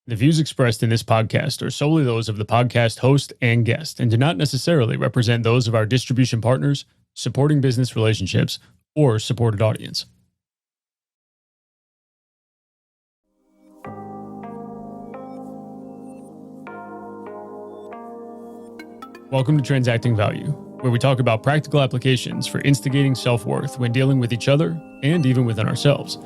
The views expressed in this podcast are solely those of the podcast host and guest and do not necessarily represent those of our distribution partners, supporting business relationships, or supported audience. Welcome to Transacting Value, where we talk about practical applications for instigating self-worth when dealing with each other and even within ourselves,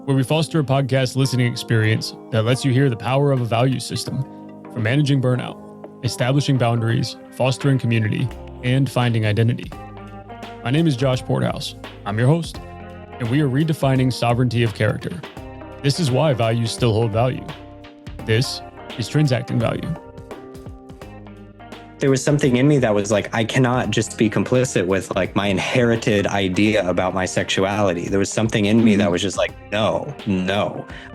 where we foster a podcast listening experience that lets you hear the power of a value system, from managing burnout, establishing boundaries, fostering community, and finding identity. My name is Josh Porthouse. I'm your host, and we are redefining sovereignty of character. This is why values still hold value. This is Transacting Value. There was something in me that was like, I cannot just be complicit with like my inherited idea about my sexuality. There was something in me that was just like, no,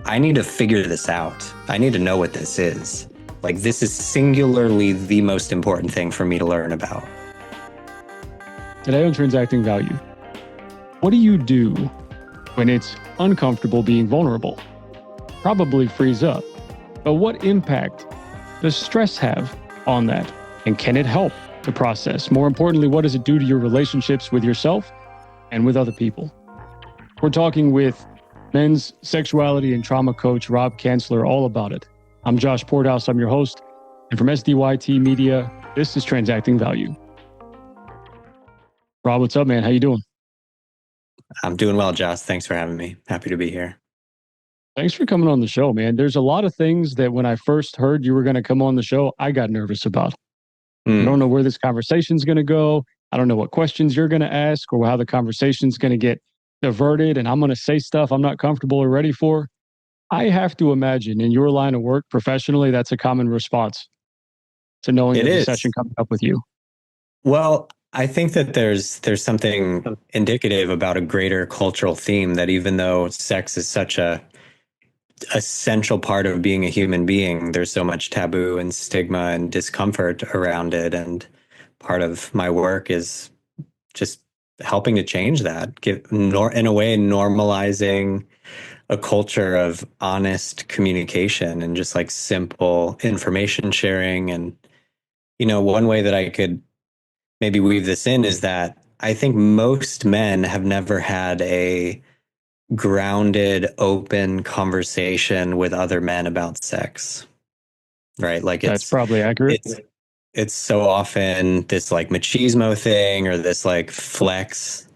I need to figure this out. I need to know what this is. Like, this is singularly the most important thing for me to learn about. Today on Transacting Value, what do you do when it's uncomfortable being vulnerable? Probably freeze up. But what impact does stress have on that? And can it help the process? More importantly, what does it do to your relationships with yourself and with other people? We're talking with men's sexuality and trauma coach Rob Kanzler all about it. I'm Josh Porthouse. I'm your host. And from SDYT Media, this is Transacting Value. Rob, what's up, man? How you doing? I'm doing well, Josh. Thanks for having me. Happy to be here. Thanks for coming on the show, man. There's a lot of things that when I first heard you were going to come on the show, I got nervous about. I don't know where this conversation's going to go. I don't know what questions you're going to ask or how the conversation's going to get diverted. And I'm going to say stuff I'm not comfortable or ready for. I have to imagine in your line of work professionally, that's a common response to knowing there's a session coming up with you. Well, I think that there's something indicative about a greater cultural theme that even though sex is such a essential part of being a human being, there's so much taboo and stigma and discomfort around it. And part of my work is just helping to change that, in a way, normalizing a culture of honest communication and just like simple information sharing. And, you know, one way that I could maybe weave this in is that I think most men have never had a grounded, open conversation with other men about sex, right? Like that's probably accurate. It's so often this like machismo thing or this like flex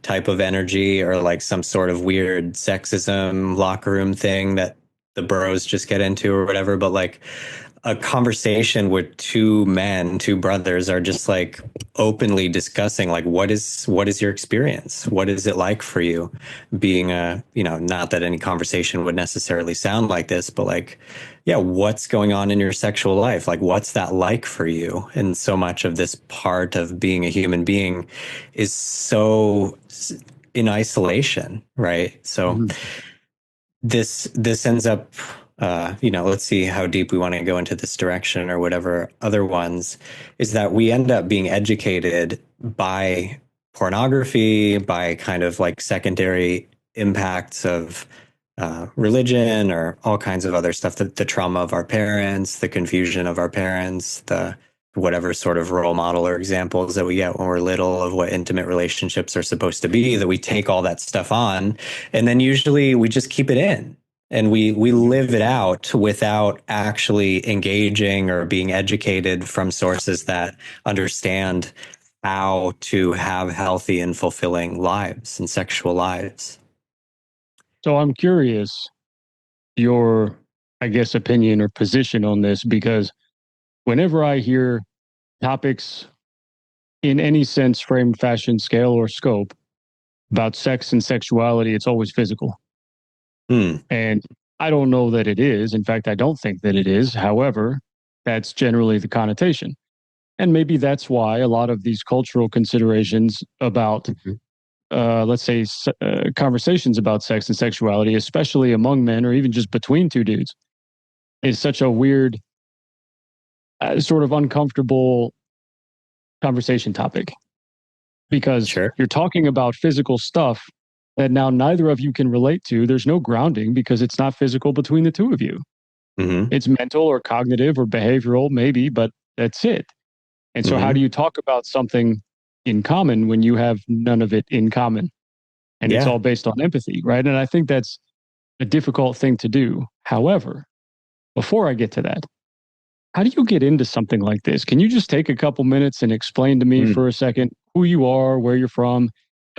type of energy or like some sort of weird sexism locker room thing that the bros just get into or whatever. But like a conversation with two brothers are just like openly discussing like, what is your experience? What is it like for you being not that any conversation would necessarily sound like this, but like, yeah, what's going on in your sexual life? Like, what's that like for you? And so much of this part of being a human being is so in isolation, right? So this ends up, let's see how deep we want to go into this direction or whatever other ones, is that we end up being educated by pornography, by kind of like secondary impacts of religion or all kinds of other stuff, the trauma of our parents, the confusion of our parents, the whatever sort of role model or examples that we get when we're little of what intimate relationships are supposed to be, that we take all that stuff on. And then usually we just keep it in and we live it out without actually engaging or being educated from sources that understand how to have healthy and fulfilling lives and sexual lives. So I'm curious your, I guess, opinion or position on this, because whenever I hear topics in any sense, frame, fashion, scale, or scope about sex and sexuality, it's always physical. And I don't know that it is. In fact, I don't think that it is. However, that's generally the connotation. And maybe that's why a lot of these cultural considerations about, let's say, conversations about sex and sexuality, especially among men or even just between two dudes, is such a weird, sort of uncomfortable conversation topic. Because you're talking about physical stuff that now neither of you can relate to. There's no grounding because it's not physical between the two of you. Hmm. It's mental or cognitive or behavioral, maybe, but that's it. And so, how do Hmm. you talk about something in common when you have none of it in common? And it's Yeah. all based on empathy, right? And I think that's a difficult thing to do. However, before I get to that, how do you get into something like this? Can you just take a couple minutes and explain to me Mm. for a second who you are, where you're from,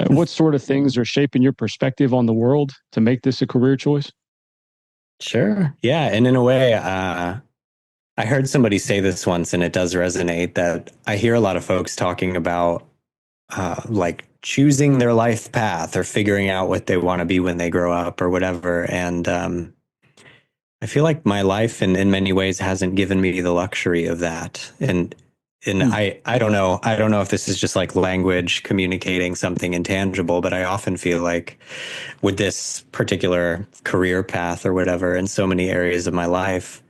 what sort of things are shaping your perspective on the world to make this a career choice? Sure. Yeah. And in a way, I heard somebody say this once, and it does resonate that I hear a lot of folks talking about like choosing their life path or figuring out what they want to be when they grow up or whatever. And I feel like my life in many ways hasn't given me the luxury of that. And Hmm. I don't know. I don't know if this is just like language communicating something intangible, but I often feel like with this particular career path or whatever in so many areas of my life,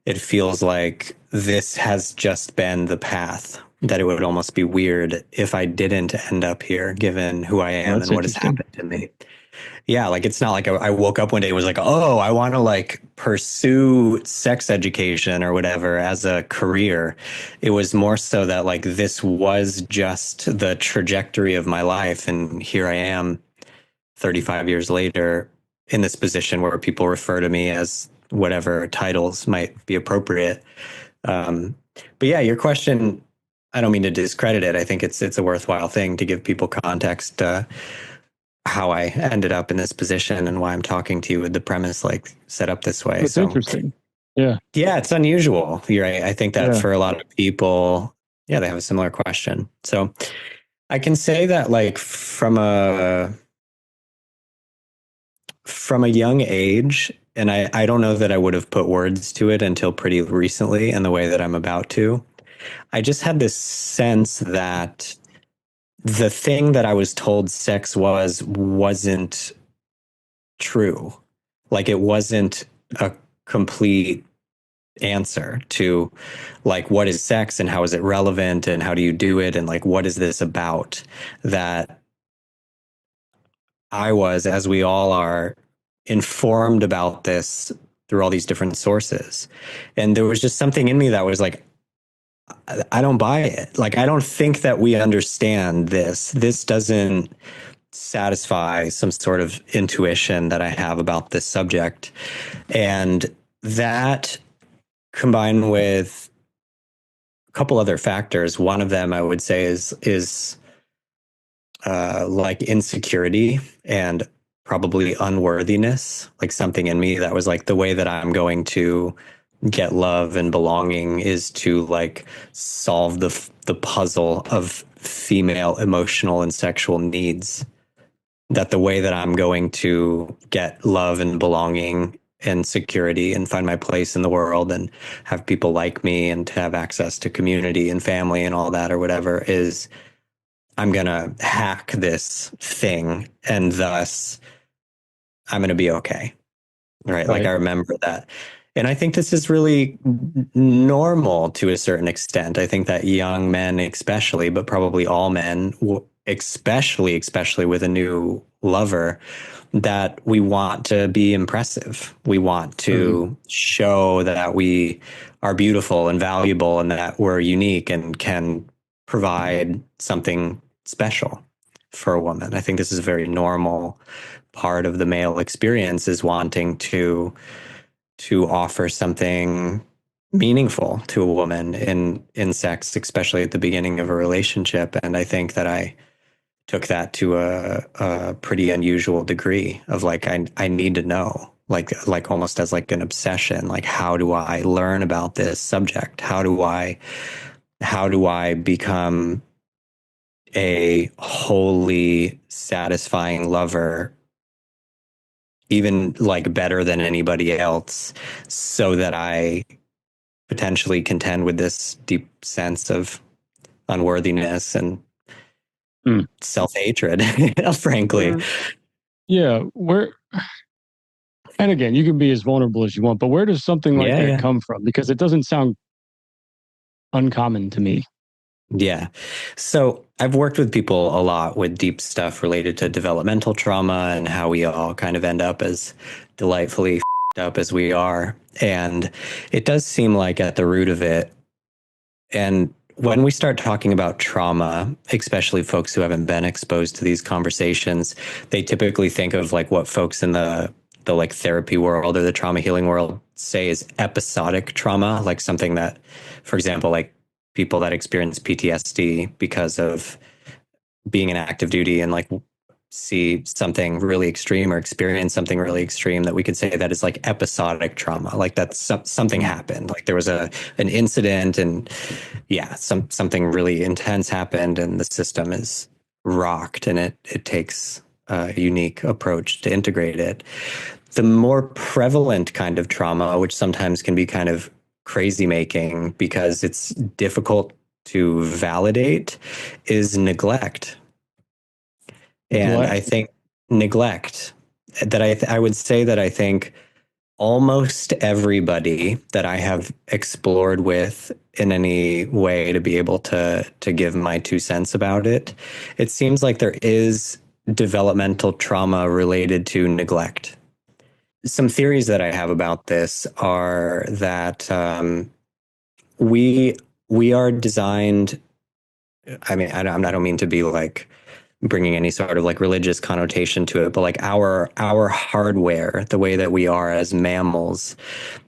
it feels like this has just been the path, that it would almost be weird if I didn't end up here, given who I Well, am that's and what has interesting. happened to me. Yeah, like it's not like I woke up one day and was like, oh, I want to like pursue sex education or whatever as a career. It was more so that like this was just the trajectory of my life. And here I am 35 years later in this position where people refer to me as whatever titles might be appropriate. Um, but yeah, your question, I don't mean to discredit it. I think it's a worthwhile thing to give people context how I ended up in this position and why I'm talking to you with the premise like set up this way. That's So interesting. Yeah. yeah, it's unusual. You're right. I think that Yeah. for a lot of people, yeah, they have a similar question. So I can say that like from a young age, and I don't know that I would have put words to it until pretty recently in the way that I'm about to. I just had this sense that the thing that I was told sex wasn't true. Like it wasn't a complete answer to like what is sex and how is it relevant and how do you do it and like what is this about, that I was, as we all are, informed about this through all these different sources. And there was just something in me that was like, I don't buy it. Like, I don't think that we understand this. This doesn't satisfy some sort of intuition that I have about this subject. And that combined with a couple other factors, one of them I would say is like insecurity and probably unworthiness, like something in me that was like the way that I'm going to get love and belonging is to like solve the puzzle of female emotional and sexual needs. That the way that I'm going to get love and belonging and security and find my place in the world and have people like me and to have access to community and family and all that or whatever is I'm going to hack this thing and thus I'm going to be okay. Right. Like I Right. remember that. And I think this is really normal to a certain extent. I think that young men, especially, but probably all men, especially with a new lover, that we want to be impressive. We want Mhm. to show that we are beautiful and valuable and that we're unique and can provide something special for a woman. I think this is a very normal part of the male experience is wanting to offer something meaningful to a woman in sex, especially at the beginning of a relationship. And I think that I took that to a pretty unusual degree of like I need to know, like almost as like an obsession. Like how do I learn about this subject? How do I become a wholly satisfying lover, even like better than anybody else, so that I potentially contend with this deep sense of unworthiness and Mm. self-hatred, frankly. Where, yeah, where, and again, you can be as vulnerable as you want, but where does something like Yeah, that yeah. come from? Because it doesn't sound uncommon to me. Yeah. So I've worked with people a lot with deep stuff related to developmental trauma and how we all kind of end up as delightfully up as we are. And it does seem like at the root of it, and when we start talking about trauma, especially folks who haven't been exposed to these conversations, they typically think of like what folks in the like therapy world or the trauma healing world say is episodic trauma, like something that, for example, like people that experience PTSD because of being in active duty and like see something really extreme or experience something really extreme, that we could say that is like episodic trauma, like that's something happened, like there was an incident, and yeah, something really intense happened and the system is rocked, and it takes a unique approach to integrate it. The more prevalent kind of trauma, which sometimes can be kind of crazy making because it's difficult to validate, is neglect. And I think neglect, that I would say that I think almost everybody that I have explored with in any way to be able to give my 2 cents about it, it seems like there is developmental trauma related to neglect. Some theories that I have about this are that we are designed. I mean, I don't mean to be like bringing any sort of like religious connotation to it, but like our hardware, the way that we are as mammals,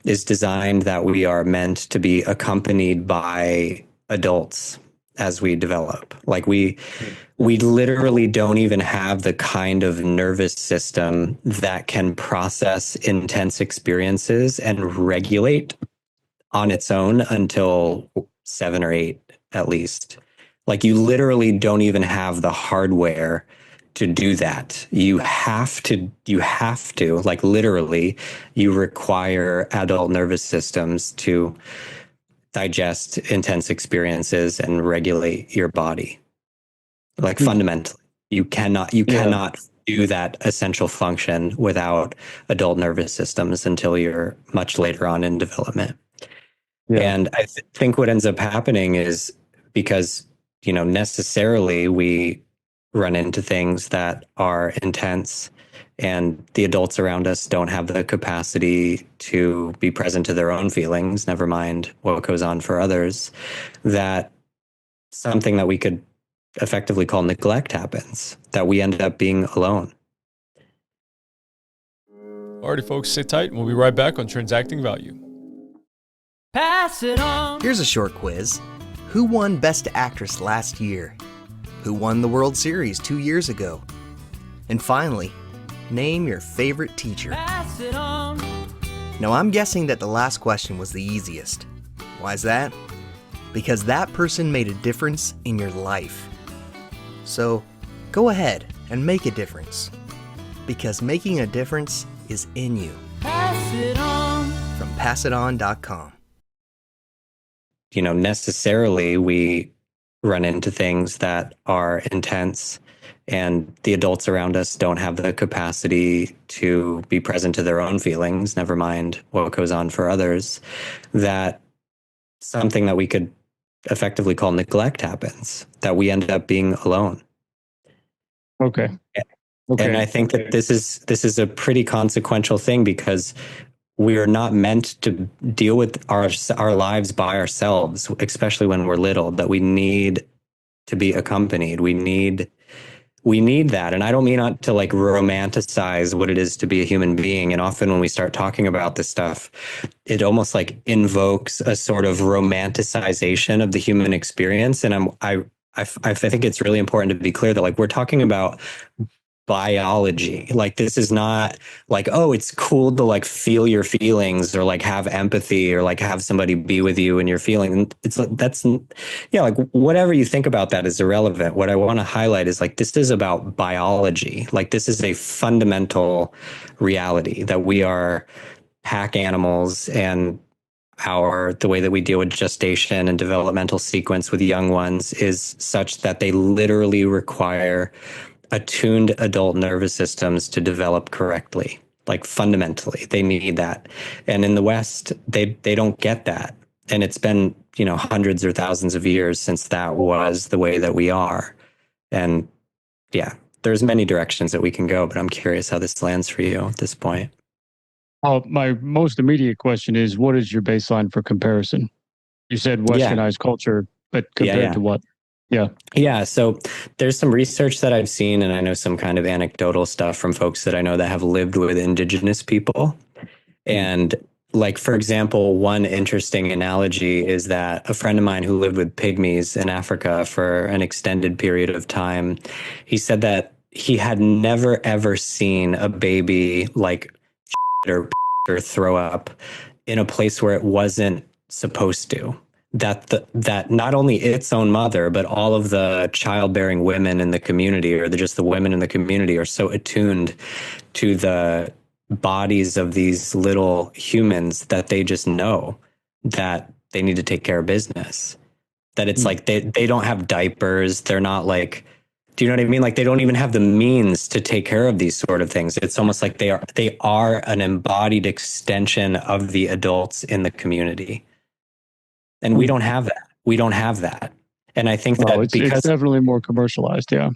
is designed that we are meant to be accompanied by adults as we develop. Like we literally don't even have the kind of nervous system that can process intense experiences and regulate on its own until 7 or 8 at least. Like you literally don't even have the hardware to do that. You have to, like literally, you require adult nervous systems to digest intense experiences and regulate your body. Like fundamentally, you cannot do that essential function without adult nervous systems until you're much later on in development. Yeah. And I think what ends up happening is because, necessarily we run into things that are intense and the adults around us don't have the capacity to be present to their own feelings, never mind what goes on for others, that something that we could effectively call neglect happens, that we end up being alone. Alrighty, folks, sit tight and we'll be right back on Transacting Value. Pass it on. Here's a short quiz. Who won Best Actress last year? Who won the World Series 2 years ago? And finally, name your favorite teacher. Pass it on. Now I'm guessing that the last question was the easiest. Why's that? Because that person made a difference in your life. So go ahead and make a difference. Because making a difference is in you. Pass it on. From passiton.com. Necessarily we run into things that are intense and the adults around us don't have the capacity to be present to their own feelings, never mind what goes on for others, that something that we could effectively call neglect happens, that we end up being alone. Okay. And I think that this is a pretty consequential thing because we are not meant to deal with our lives by ourselves, especially when we're little, that we need to be accompanied. We need that. And I don't mean to like romanticize what it is to be a human being. And often when we start talking about this stuff, it almost like invokes a sort of romanticization of the human experience. And I think it's really important to be clear that like we're talking about biology. Like this is not like, oh, it's cool to like feel your feelings or like have empathy or like have somebody be with you and your feeling. It's like whatever you think about that is irrelevant. What I want to highlight is like this is about biology. Like this is a fundamental reality that we are pack animals, and the way that we deal with gestation and developmental sequence with young ones is such that they literally require attuned adult nervous systems to develop correctly. Like fundamentally, they need that. And in the West, they don't get that. And it's been, hundreds or thousands of years since that was the way that we are. And yeah, there's many directions that we can go, but I'm curious how this lands for you at this point. My most immediate question is, what is your baseline for comparison? You said Yeah. westernized culture, but compared Yeah. to what? Yeah. Yeah. So there's some research that I've seen, and I know some kind of anecdotal stuff from folks that I know that have lived with indigenous people. And like, for example, one interesting analogy is that a friend of mine who lived with pygmies in Africa for an extended period of time, he said that he had never ever seen a baby like or throw up in a place where it wasn't supposed to. That not only its own mother, but all of the childbearing women in the community, or just the women in the community, are so attuned to the bodies of these little humans that they just know that they need to take care of business. That it's like they don't have diapers. They're not like, do you know what I mean? Like they don't even have the means to take care of these sort of things. It's almost like they are an embodied extension of the adults in the community. And we don't have that. We don't have that. And I think No, that it's because definitely more commercialized. Yeah.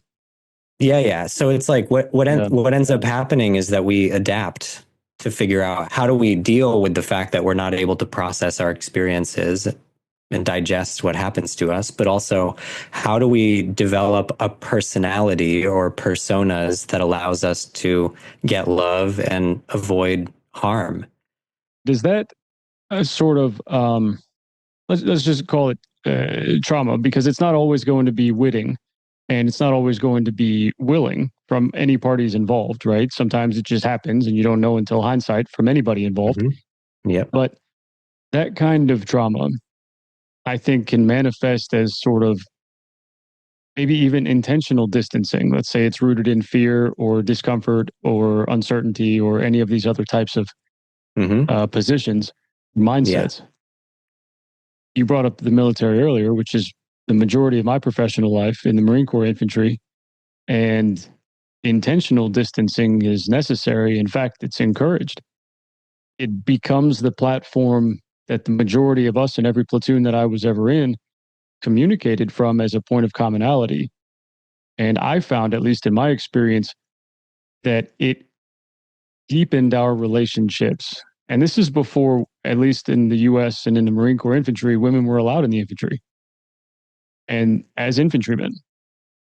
yeah. So it's like what Yeah. ends up happening is that we adapt to figure out how do we deal with the fact that we're not able to process our experiences and digest what happens to us, but also how do we develop a personality or personas that allows us to get love and avoid harm. Does that sort of let's just call it trauma, because it's not always going to be witting, and it's not always going to be willing from any parties involved, right? Sometimes it just happens and you don't know until hindsight from anybody involved. Yep. But that kind of trauma, I think, can manifest as sort of maybe even intentional distancing. Let's say it's rooted in fear or discomfort or uncertainty or any of these other types of positions, mindsets. You brought up the military earlier, which is the majority of my professional life in the Marine Corps infantry. And intentional distancing is necessary. In fact, it's encouraged. It becomes the platform that the majority of us in every platoon that I was ever in communicated from as a point of commonality. And I found, at least in my experience, that it deepened our relationships. And this is before, at least in the US and in the Marine Corps infantry, women were allowed in the infantry and as infantrymen.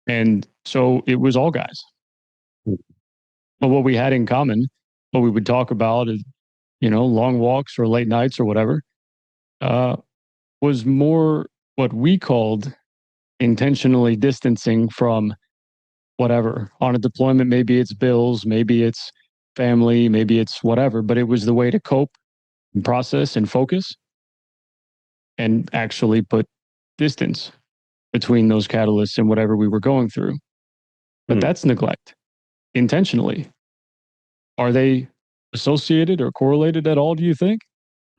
And so it was all guys. But what we had in common, what we would talk about, is, long walks or late nights or whatever, was more what we called intentionally distancing from whatever. On a deployment, maybe it's bills, maybe it's family, maybe it's whatever, but it was the way to cope and process and focus and actually put distance between those catalysts and whatever we were going through. But that's neglect intentionally. Are they associated or correlated at all, do you think?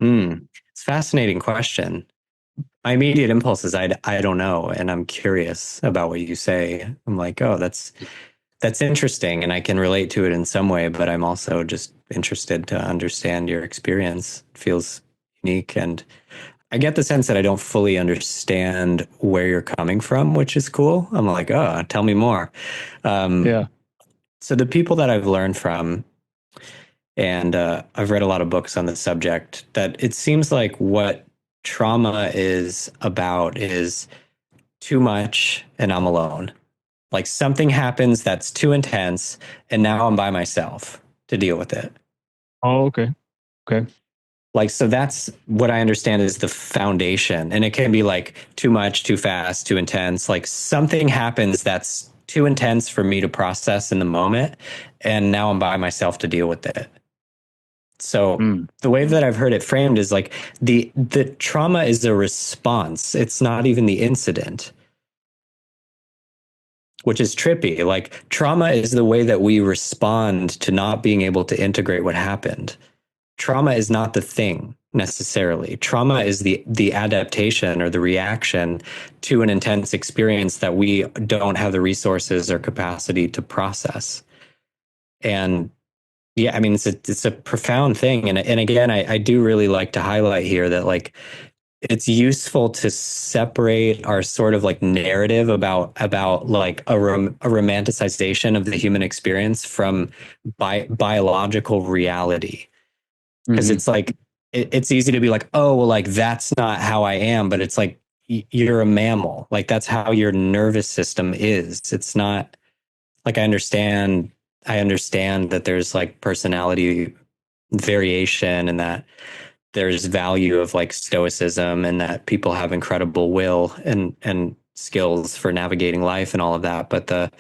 It's a fascinating question. My immediate impulse is I don't know, and I'm curious about what you say. I'm like, oh, that's interesting, and I can relate to it in some way, but I'm also just interested to understand your experience. It feels unique, and I get the sense that I don't fully understand where you're coming from, which is cool. I'm like, oh, tell me more. Yeah. So the people that I've learned from, and I've read a lot of books on the subject, that it seems like what trauma is about is too much and I'm alone. Like something happens that's too intense and now I'm by myself to deal with it. Oh, okay. Okay. Like, so that's what I understand is the foundation. And it can be like too much, too fast, too intense. Like something happens that's too intense for me to process in the moment. And now I'm by myself to deal with it. So the way that I've heard it framed is like the trauma is a response. It's not even the incident, which is trippy. Like trauma is the way that we respond to not being able to integrate what happened. Trauma is not the thing necessarily. Trauma is the adaptation or the reaction to an intense experience that we don't have the resources or capacity to process. And yeah, I mean, it's a profound thing. And again, I do really like to highlight here that like it's useful to separate our sort of like narrative about like a romanticization of the human experience from biological reality. Because it's like, it's easy to be like, oh, well, like, that's not how I am. But it's like, you're a mammal. Like, that's how your nervous system is. It's not like, I understand that there's like personality variation and that there's value of like stoicism and that people have incredible will and skills for navigating life and all of that. But the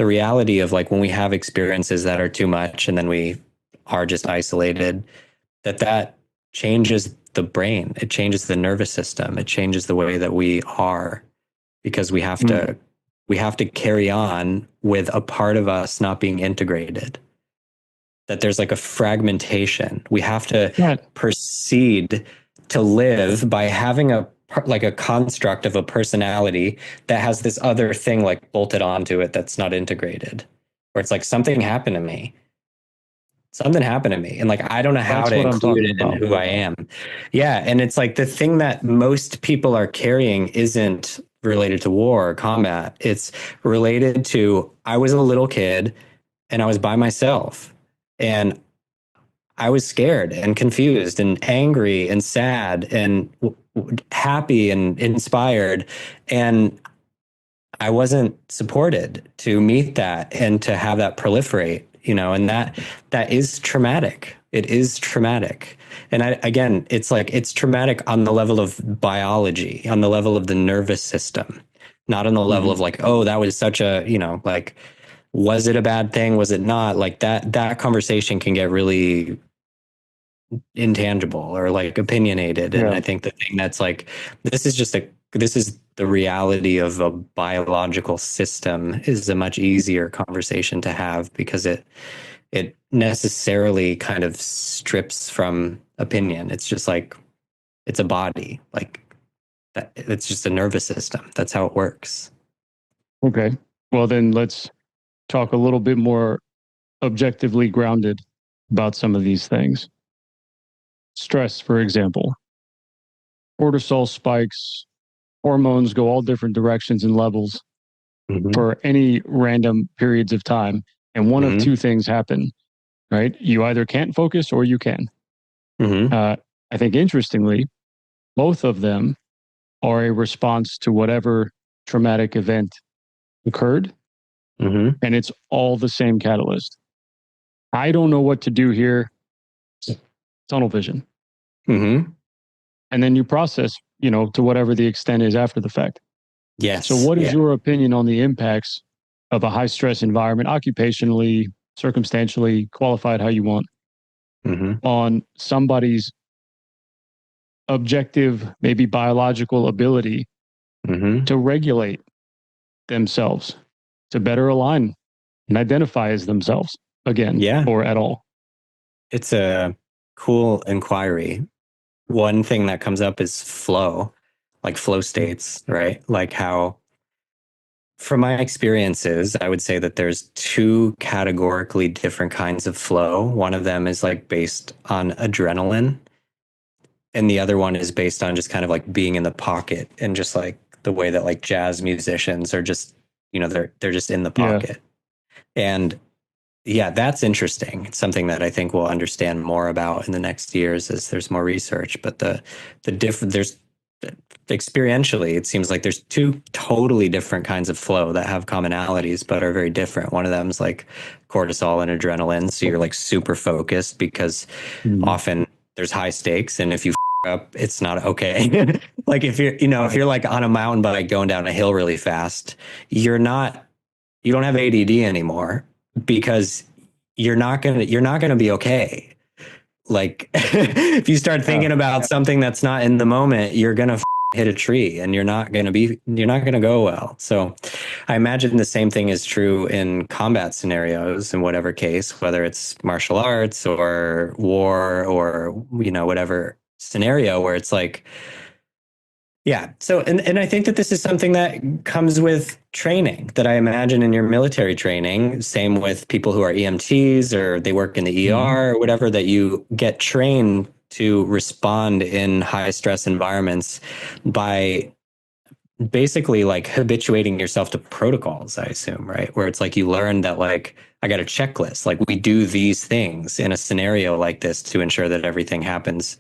reality of like when we have experiences that are too much and then we are just isolated, that changes the brain. It changes the nervous system. It changes the way that we are, because we have to carry on with a part of us not being integrated. That there's like a fragmentation. We have to proceed to live by having a construct of a personality that has this other thing like bolted onto it that's not integrated. Where it's like something happened to me. And like I don't know how That's to what I'm include talking it in about. who I am. Yeah, and it's like the thing that most people are carrying isn't related to war or combat. It's related to, I was a little kid and I was by myself. And I was scared and confused and angry and sad and happy and inspired. And I wasn't supported to meet that and to have that proliferate, and that is traumatic. It is traumatic. And again, it's like, it's traumatic on the level of biology, on the level of the nervous system, not on the level of like, oh, that was such a, like, was it a bad thing? Was it not? Like that conversation can get really intangible or like opinionated. And I think the thing that's like, this is the reality of a biological system is a much easier conversation to have, because it necessarily kind of strips from opinion. It's just like, it's a body, like that. It's just a nervous system. That's how it works. Okay. Well, then let's talk a little bit more objectively grounded about some of these things. Stress, for example. Cortisol spikes, hormones go all different directions and levels for any random periods of time. And one of two things happen, right? You either can't focus or you can. I think interestingly, both of them are a response to whatever traumatic event occurred. And it's all the same catalyst. I don't know what to do here. Tunnel vision. And then you process, to whatever the extent is after the fact. Yes. So what is your opinion on the impacts of a high stress environment, occupationally, circumstantially, qualified how you want, on somebody's objective, maybe biological ability to regulate themselves, to better align and identify as themselves again, or at all? It's a cool inquiry. One thing that comes up is flow, like flow states, right? Like how, from my experiences, I would say that there's two categorically different kinds of flow. One of them is like based on adrenaline, and the other one is based on just kind of like being in the pocket, and just like the way that like jazz musicians are just, they're just in the pocket. And yeah, that's interesting. It's something that I think we'll understand more about in the next years as there's more research. But there's experientially, it seems like there's two totally different kinds of flow that have commonalities but are very different. One of them is like cortisol and adrenaline, so you're like super focused because often there's high stakes, and if you up, it's not okay. Like if you're like on a mountain bike going down a hill really fast, you don't have ADD anymore, because you're not gonna be okay. Like if you start thinking about something that's not in the moment, you're gonna hit a tree, and you're not gonna go well. So I imagine the same thing is true in combat scenarios, in whatever case, whether it's martial arts or war or whatever scenario, where it's like, yeah. So, and I think that this is something that comes with training, that I imagine in your military training, same with people who are EMTs or they work in the ER or whatever, that you get trained to respond in high stress environments by basically like habituating yourself to protocols, I assume, right? Where it's like you learn that like I got a checklist, like we do these things in a scenario like this to ensure that everything happens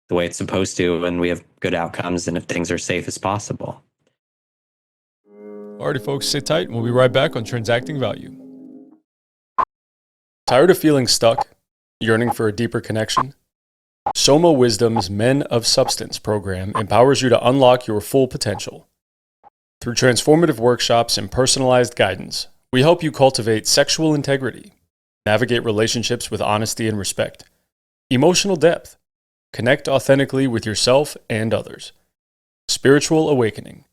the way it's supposed to and we have good outcomes and if things are safe as possible. Alrighty, folks, sit tight and we'll be right back on Transacting Value. Tired of feeling stuck? Yearning for a deeper connection? Soma Wisdom's Men of Substance program empowers you to unlock your full potential. Through transformative workshops and personalized guidance, we help you cultivate sexual integrity, navigate relationships with honesty and respect, emotional depth, connect authentically with yourself and others, spiritual awakening,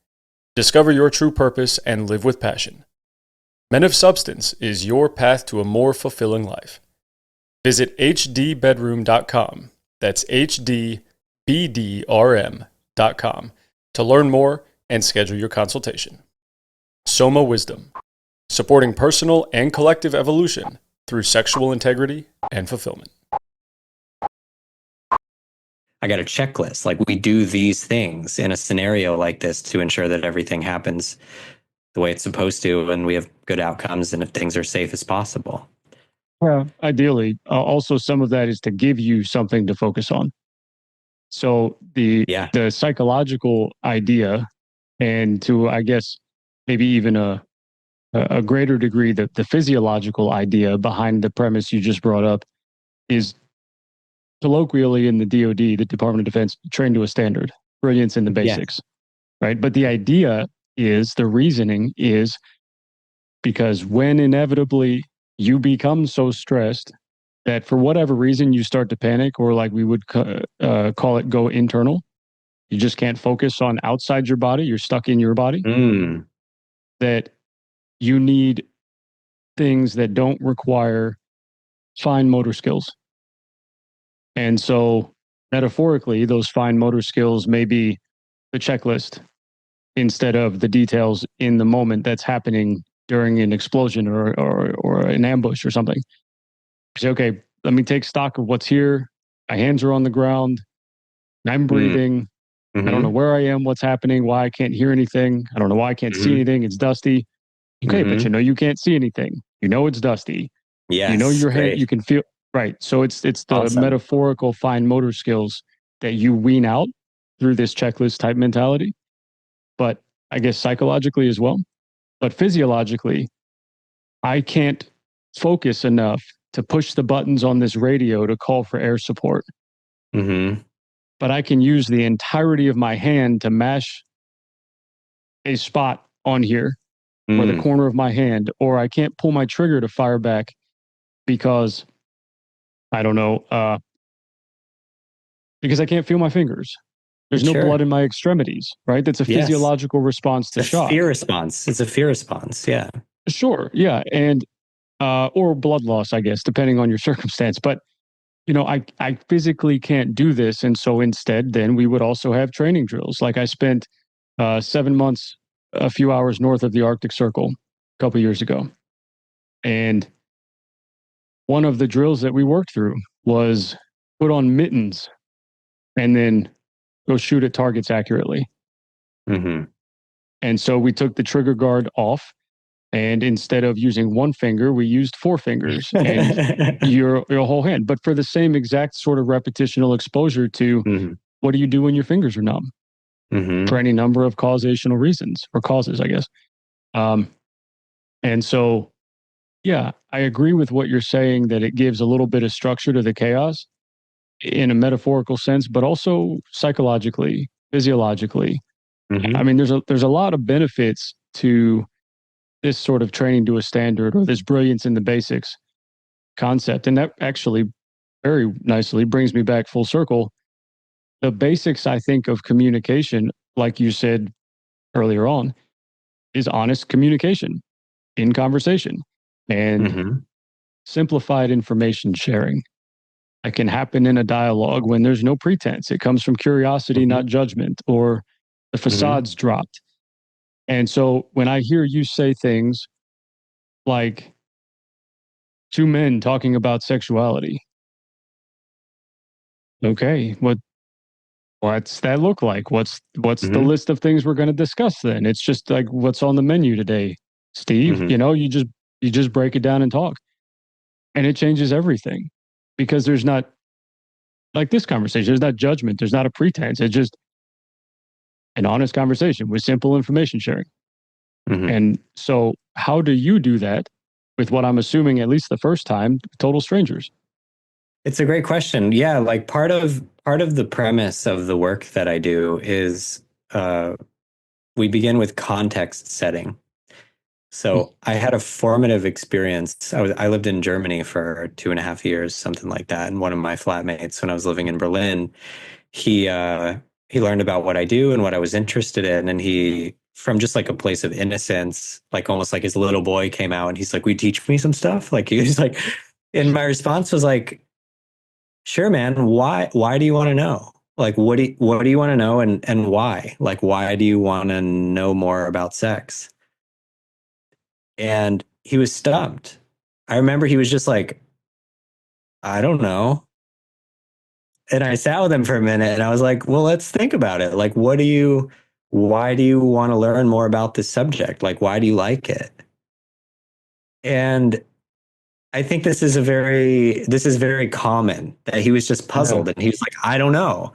discover your true purpose, and live with passion. Men of Substance is your path to a more fulfilling life. Visit hdbedroom.com. That's hdbdrm.com to learn more and schedule your consultation. Soma Wisdom, supporting personal and collective evolution through sexual integrity and fulfillment. I got a checklist, like we do these things in a scenario like this to ensure that everything happens the way it's supposed to and we have good outcomes and if things are safe as possible. Yeah, ideally. Also, some of that is to give you something to focus on. So the psychological idea, and to, I guess, maybe even a greater degree, the physiological idea behind the premise you just brought up is colloquially in the DoD, the Department of Defense, trained to a standard, brilliance in the basics, right? But the idea is, the reasoning is, because when inevitably you become so stressed that for whatever reason you start to panic, or like we would call it, go internal, you just can't focus on outside your body, you're stuck in your body, that you need things that don't require fine motor skills. And so metaphorically, those fine motor skills may be the checklist instead of the details in the moment that's happening during an explosion or an ambush or something. Say, okay, let me take stock of what's here. My hands are on the ground. I'm breathing. I don't know where I am, what's happening, why I can't hear anything. I don't know why I can't see anything. It's dusty. Okay, but you know you can't see anything. You know it's dusty. Yes, you know your hand. great. You can feel right. So it's the Awesome. metaphorical fine motor skills that you wean out through this checklist type mentality. But I guess psychologically as well. But physiologically, I can't focus enough to push the buttons on this radio to call for air support. But I can use the entirety of my hand to mash a spot on here, or the corner of my hand, or I can't pull my trigger to fire back because I don't know, because I can't feel my fingers. There's no blood in my extremities, right? That's a physiological response to shock. Fear response. It's a fear response. Yeah. Sure. Yeah. And, or blood loss, I guess, depending on your circumstance. But, you know, I physically can't do this. And so instead, then we would also have training drills. Like I spent 7 months, a few hours north of the Arctic Circle a couple years ago. And one of the drills that we worked through was put on mittens and then go shoot at targets accurately. And so we took the trigger guard off, and instead of using one finger, we used 4 fingers and your whole hand. But for the same exact sort of repetitional exposure to what do you do when your fingers are numb? For any number of causational reasons, or causes, I guess. And so, yeah, I agree with what you're saying, that it gives a little bit of structure to the chaos in a metaphorical sense, but also psychologically, physiologically. I mean, there's a lot of benefits to this sort of training to a standard, or this brilliance in the basics concept. And that actually very nicely brings me back full circle. The basics, I think, of communication, like you said earlier on, is honest communication in conversation and simplified information sharing. It can happen in a dialogue when there's no pretense. It comes from curiosity, not judgment, or the facade's dropped. And so when I hear you say things like 2 men talking about sexuality, okay, What's that look like? What's the Mm-hmm. list of things we're going to discuss then? It's just like what's on the menu today, Steve. Mm-hmm. You just break it down and talk. And it changes everything because there's not like this conversation, there's not judgment, there's not a pretense. It's just an honest conversation with simple information sharing. Mm-hmm. And so, how do you do that with what I'm assuming, at least the first time, total strangers? It's a great question. Yeah, like part of the premise of the work that I do is we begin with context setting. So I had a formative experience. I lived in Germany for 2.5 years, something like that. And one of my flatmates, when I was living in Berlin, he he learned about what I do and what I was interested in, and he, from just like a place of innocence, like almost like his little boy, came out and he's like, "We teach me some stuff." Like he was like, and my response was like, "Sure, man. Why do you want to know? Like, what do you want to know, and why? Like, why do you want to know more about sex?" And he was stumped. I remember he was just like, "I don't know." And I sat with him for a minute and I was like, well, let's think about it. Like, why do you want to learn more about this subject? Like, why do you like it? And I think this is very common, that he was just Yeah. puzzled and he was like, I don't know.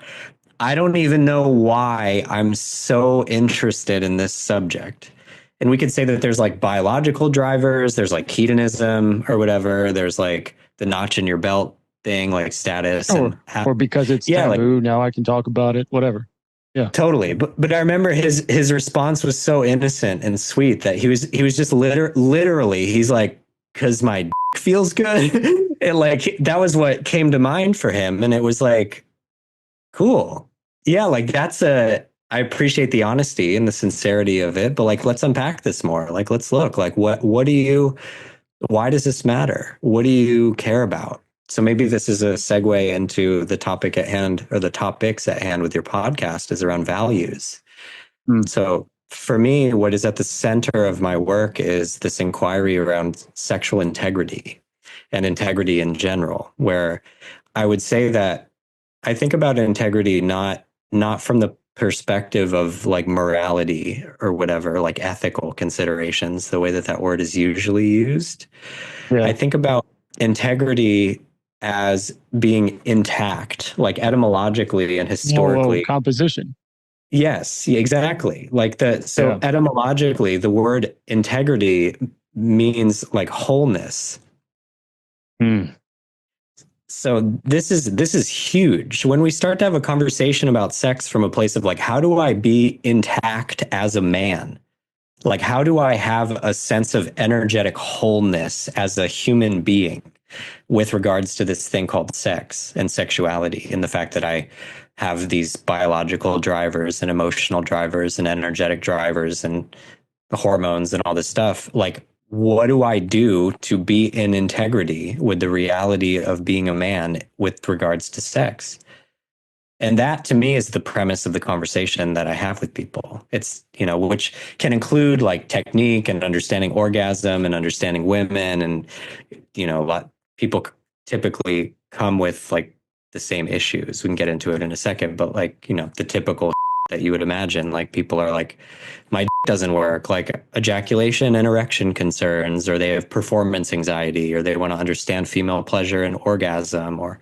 I don't even know why I'm so interested in this subject. And we could say that there's like biological drivers, there's like hedonism or whatever, there's like the notch in your belt thing, like status Or and or because it's yeah, like taboo, now I can talk about it, whatever. Yeah. totally. But I remember his response was so innocent and sweet that he was just literally he's like, because my feels good. And like that was what came to mind for him. And it was like, cool. Yeah, like I appreciate the honesty and the sincerity of it, but like let's unpack this more. Like let's look. Like why does this matter? What do you care about? So maybe this is a segue into the topic at hand, or the topics at hand with your podcast, is around values. Mm. So for me, what is at the center of my work is this inquiry around sexual integrity and integrity in general, where I would say that I think about integrity not from the perspective of like morality or whatever, like ethical considerations, the way that that word is usually used. I Yeah. think about integrity as being intact, like etymologically and Whoa, historically. composition. Yes, exactly. So Yeah. etymologically, the word integrity means like wholeness. Mm. So this is huge. When we start to have a conversation about sex from a place of like, how do I be intact as a man? Like, how do I have a sense of energetic wholeness as a human being with regards to this thing called sex and sexuality, and the fact that I have these biological drivers and emotional drivers and energetic drivers and the hormones and all this stuff? Like, what do I do to be in integrity with the reality of being a man with regards to sex? And that to me is the premise of the conversation that I have with people. It's, which can include like technique and understanding orgasm and understanding women. And, a lot people typically come with like the same issues. We can get into it in a second, but like, the typical that you would imagine, like people are like, my doesn't work, like ejaculation and erection concerns, or they have performance anxiety, or they want to understand female pleasure and orgasm, or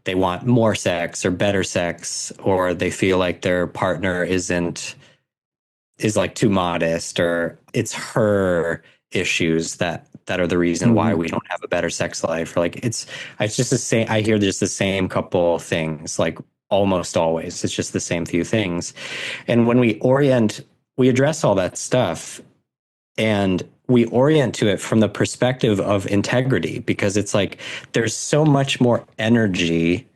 they want more sex or better sex, or they feel like their partner is like too modest, or it's her issues that are the reason why Mm-hmm. we don't have a better sex life. Or like it's just the same. I hear just the same couple things, like almost always. It's just the same few things. And when we address all that stuff, and we orient to it from the perspective of integrity, because it's like there's so much more energy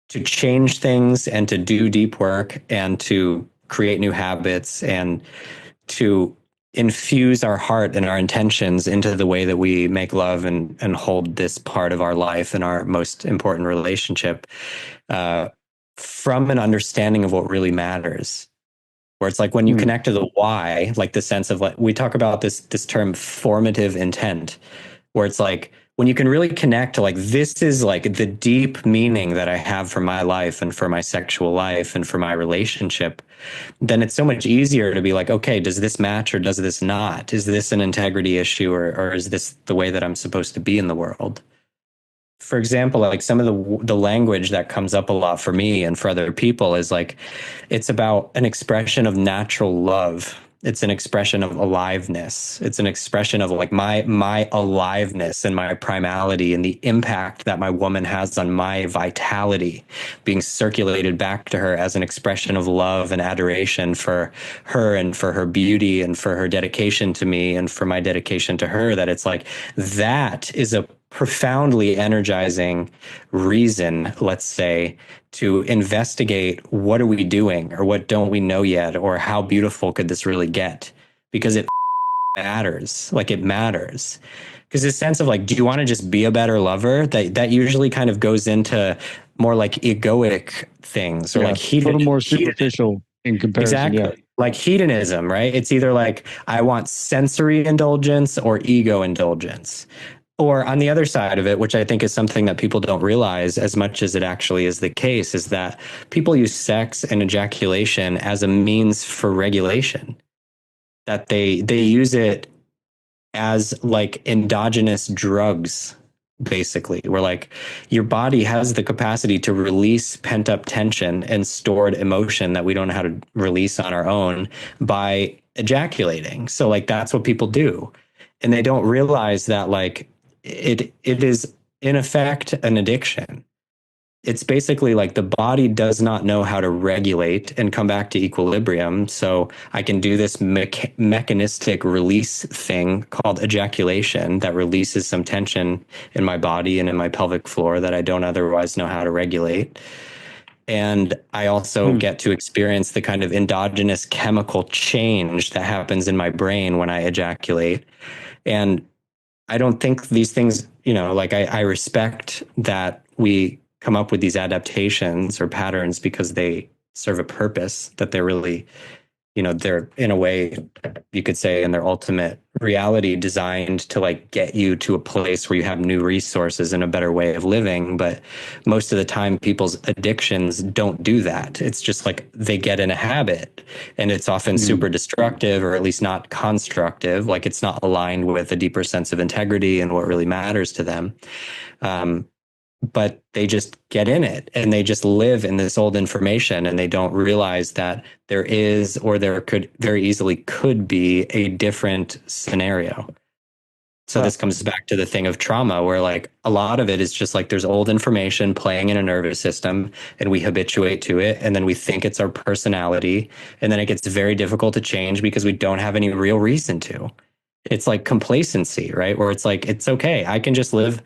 to change things and to do deep work and to create new habits and to infuse our heart and our intentions into the way that we make love and hold this part of our life and our most important relationship, from an understanding of what really matters. Where it's like when you Mm. connect to the why, like the sense of like, we talk about this term formative intent, where it's like when you can really connect to like, this is like the deep meaning that I have for my life and for my sexual life and for my relationship, then it's so much easier to be like, okay, does this match or does this not? Is this an integrity issue, or is this the way that I'm supposed to be in the world? For example, like some of the language that comes up a lot for me and for other people is like, it's about an expression of natural love. It's an expression of aliveness. It's an expression of like my aliveness and my primality and the impact that my woman has on my vitality being circulated back to her as an expression of love and adoration for her and for her beauty and for her dedication to me and for my dedication to her. That it's like, that is a profoundly energizing reason, let's say, to investigate what are we doing or what don't we know yet, or how beautiful could this really get? Because it matters. Like, it matters. Because this sense of like, do you want to just be a better lover? That usually kind of goes into more like egoic things, or like a little more superficial in comparison. Exactly. Yeah. Like hedonism, right? It's either like, I want sensory indulgence or ego indulgence. Or on the other side of it, which I think is something that people don't realize as much as it actually is the case, is that people use sex and ejaculation as a means for regulation. That they use it as like endogenous drugs, basically, where like your body has the capacity to release pent up tension and stored emotion that we don't know how to release on our own by ejaculating. So like, that's what people do. And they don't realize that like, it is in effect an addiction. It's basically like the body does not know how to regulate and come back to equilibrium. So I can do this mechanistic release thing called ejaculation that releases some tension in my body and in my pelvic floor that I don't otherwise know how to regulate. And I also get to experience the kind of endogenous chemical change that happens in my brain when I ejaculate. And I don't think these things, you know, like I respect that we come up with these adaptations or patterns because they serve a purpose, that they're really, you know, they're in a way, you could say, in their ultimate reality designed to like get you to a place where you have new resources and a better way of living. But most of the time people's addictions don't do that. It's just like they get in a habit, and it's often super destructive, or at least not constructive. Like, it's not aligned with a deeper sense of integrity and what really matters to them. But they just get in it and they just live in this old information, and they don't realize that there is, or there could very easily could be, a different scenario. So this comes back to the thing of trauma, where like a lot of it is just like there's old information playing in a nervous system, and we habituate to it, and then we think it's our personality, and then it gets very difficult to change because we don't have any real reason to. It's like complacency, right? Where it's like, it's okay, I can just live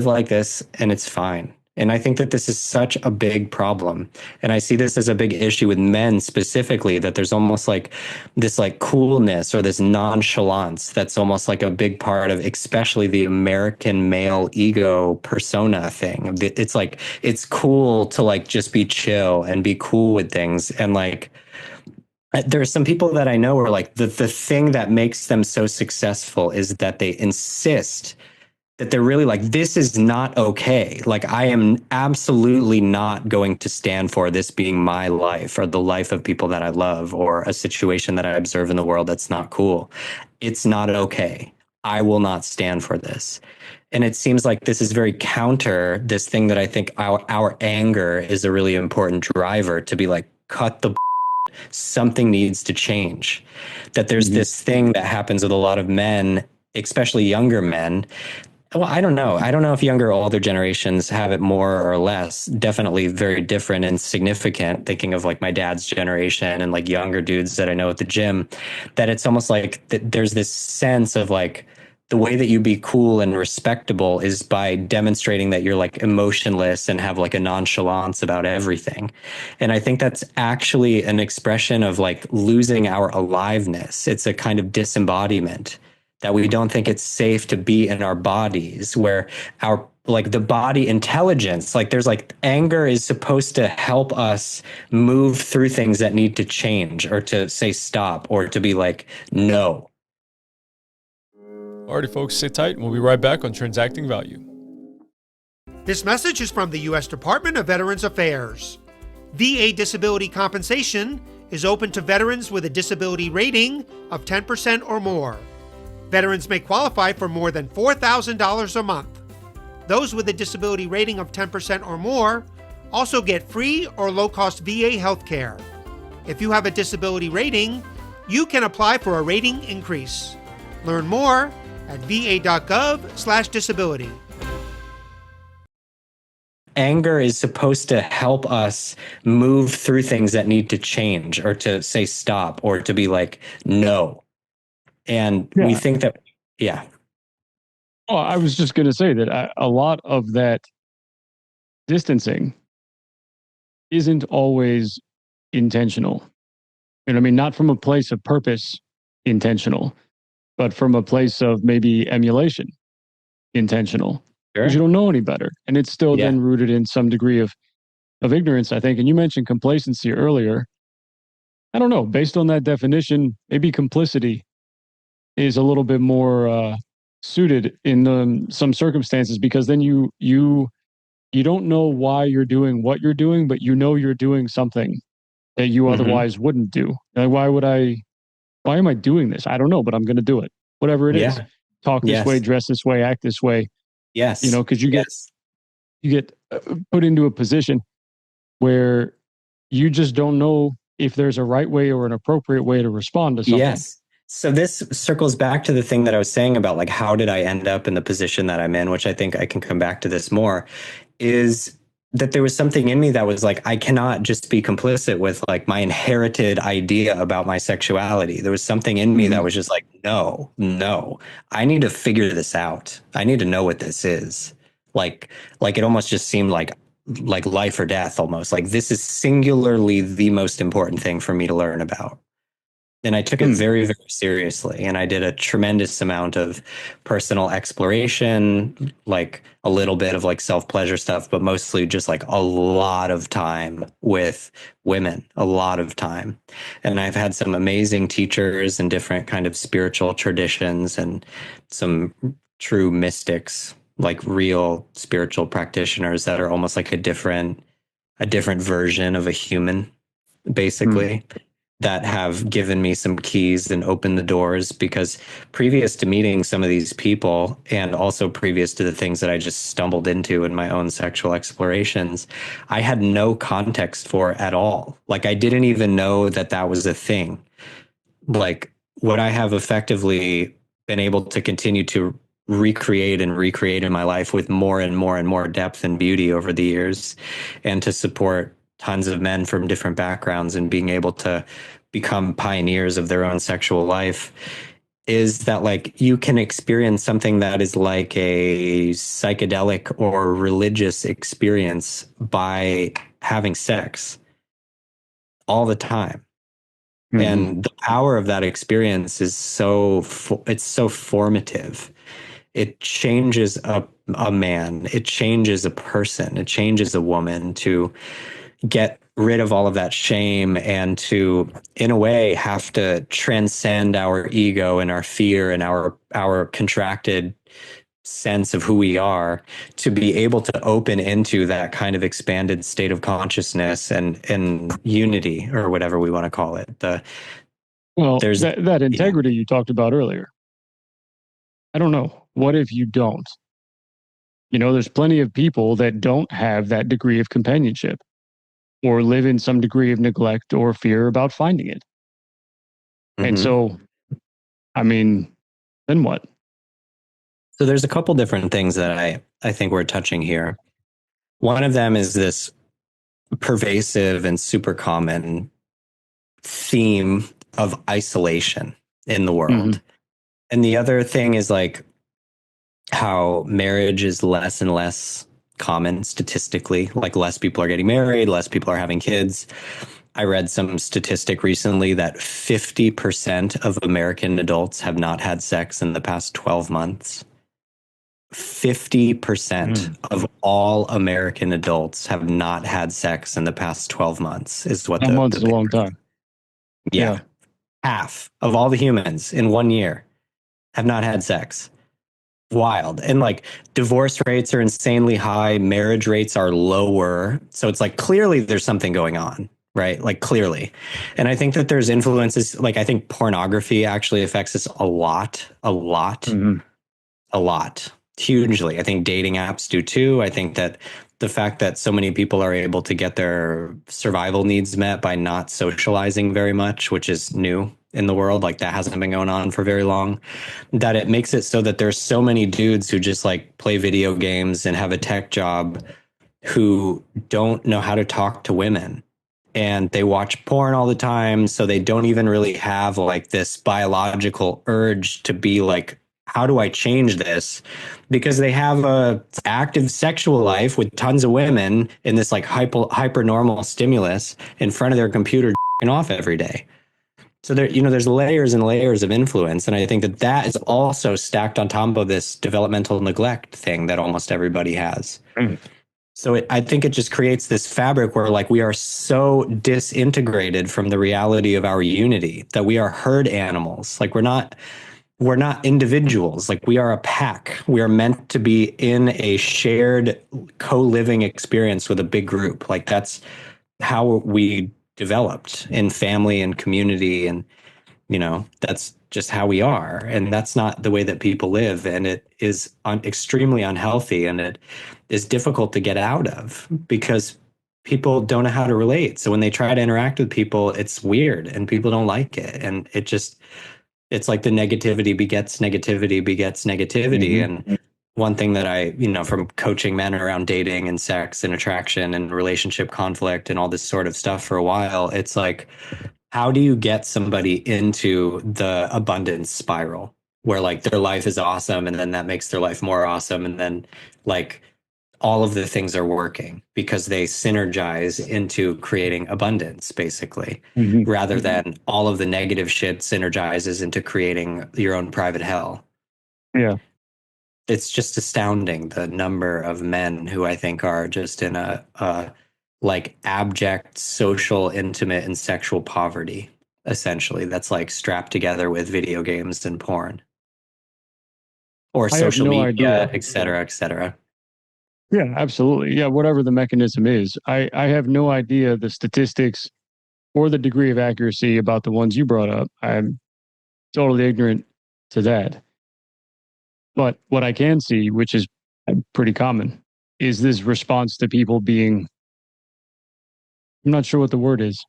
like this and it's fine. And I think that this is such a big problem. And I see this as a big issue with men specifically, that there's almost like this like coolness or this nonchalance that's almost like a big part of especially the American male ego persona thing. It's like, it's cool to like just be chill and be cool with things. And like, there are some people that I know where like the thing that makes them so successful is that they insist that they're really like, this is not okay. Like, I am absolutely not going to stand for this being my life or the life of people that I love or a situation that I observe in the world that's not cool. It's not okay. I will not stand for this. And it seems like this is very counter this thing that I think our anger is a really important driver to be like, cut the something needs to change. That there's this thing that happens with a lot of men, especially younger men. Well, I don't know. I don't know if younger or older generations have it more or less. Definitely very different and significant. Thinking of like my dad's generation and like younger dudes that I know at the gym, that it's almost like there's this sense of like, the way that you be cool and respectable is by demonstrating that you're like emotionless and have like a nonchalance about everything. And I think that's actually an expression of like losing our aliveness. It's a kind of disembodiment, that we don't think it's safe to be in our bodies, where our like the body intelligence, like there's like anger is supposed to help us move through things that need to change, or to say stop, or to be like, no. Alrighty, folks, sit tight and we'll be right back on Transacting Value. This message is from the U.S. Department of Veterans Affairs. VA disability compensation is open to veterans with a disability rating of 10% or more. Veterans may qualify for more than $4,000 a month. Those with a disability rating of 10% or more also get free or low-cost VA health care. If you have a disability rating, you can apply for a rating increase. Learn more at va.gov/disability. Anger is supposed to help us move through things that need to change, or to say stop, or to be like, no. And we think that, yeah. Well, I was just going to say that a lot of that distancing isn't always intentional. And I mean, not from a place of purpose intentional, but from a place of maybe emulation intentional. Sure. Because you don't know any better. And it's still then rooted in some degree of ignorance, I think. And you mentioned complacency earlier. I don't know. Based on that definition, maybe complicity is a little bit more suited in some circumstances, because then you don't know why you're doing what you're doing, but you know you're doing something that you otherwise wouldn't do. Like, why am I doing this? I don't know, but I'm going to do it. Whatever it is. Talk this way, dress this way, act this way. Yes. You know, because you get put into a position where you just don't know if there's a right way or an appropriate way to respond to something. Yes. So this circles back to the thing that I was saying about, like, how did I end up in the position that I'm in, which I think I can come back to this more, is that there was something in me that was like, I cannot just be complicit with, like, my inherited idea about my sexuality. There was something in me that was just like, no, I need to figure this out. I need to know what this is. Like it almost just seemed like life or death almost. Like, this is singularly the most important thing for me to learn about. And I took it very, very seriously. And I did a tremendous amount of personal exploration, like a little bit of like self-pleasure stuff, but mostly just like a lot of time with women, a lot of time. And I've had some amazing teachers and different kind of spiritual traditions and some true mystics, like real spiritual practitioners that are almost like a different version of a human, basically. That have given me some keys and opened the doors, because previous to meeting some of these people, and also previous to the things that I just stumbled into in my own sexual explorations, I had no context for at all. Like, I didn't even know that that was a thing. Like, what I have effectively been able to continue to recreate in my life with more and more and more depth and beauty over the years, and to support tons of men from different backgrounds and being able to become pioneers of their own sexual life, is that, like, you can experience something that is like a psychedelic or religious experience by having sex all the time. And the power of that experience is it's so formative. It changes a man, it changes a person, it changes a woman to get rid of all of that shame, and to, in a way, have to transcend our ego and our fear and our contracted sense of who we are, to be able to open into that kind of expanded state of consciousness and unity, or whatever we want to call it. There's that integrity you talked about earlier. I don't know. What if you don't? You know, there's plenty of people that don't have that degree of companionship, or live in some degree of neglect or fear about finding it. And so, I mean, then what? So there's a couple different things that I think we're touching here. One of them is this pervasive and super common theme of isolation in the world. And the other thing is, like, how marriage is less and less common statistically. Like, less people are getting married, less people are having kids. I read some statistic recently that 50% of American adults have not had sex in the past 12 months. 50% of all American adults have not had sex in the past 12 months is what a month is a long time. Yeah. Half of all the humans in 1 year have not had sex. wild. And like divorce rates are insanely high, marriage rates are lower. So it's like clearly there's something going on, right? Like clearly. And I think that there's influences, like I think pornography actually affects us a lot, Mhm. a lot, hugely. I think dating apps do too. I think that the fact that so many people are able to get their survival needs met by not socializing very much, which is new in the world, like that hasn't been going on for very long, that it makes it so that there's so many dudes who just like play video games and have a tech job who don't know how to talk to women, and they watch porn all the time, so they don't even really have like this biological urge to be like, how do I change this? Because they have a active sexual life with tons of women in this like hyper normal stimulus in front of their computer off every day. So there, there's layers and layers of influence, and I think that that is also stacked on top of this developmental neglect thing that almost everybody has. Mm. So I think it just creates this fabric where like we are so disintegrated from the reality of our unity that we are herd animals. Like we're not individuals. Like we are a pack. We are meant to be in a shared co-living experience with a big group. Like that's how we developed in family and community, and that's just how we are, and that's not the way that people live, and it is extremely unhealthy, and it is difficult to get out of because people don't know how to relate. So when they try to interact with people, it's weird and people don't like it, and it's like the negativity begets negativity begets negativity. Mhm. And one thing that I, from coaching men around dating and sex and attraction and relationship conflict and all this sort of stuff for a while, it's like, how do you get somebody into the abundance spiral where like their life is awesome and then that makes their life more awesome, and then like all of the things are working because they synergize into creating abundance, basically, Mhm. rather than all of the negative shit synergizes into creating your own private hell. Yeah. It's just astounding the number of men who I think are just in a like abject social, intimate, and sexual poverty, essentially, that's like strapped together with video games and porn or I have social no media, idea. et cetera, et cetera. Yeah, absolutely. Yeah, whatever the mechanism is. I have no idea the statistics or the degree of accuracy about the ones you brought up. I'm totally ignorant to that. But what I can see, which is pretty common, is this response to people being, I'm not sure what the word is,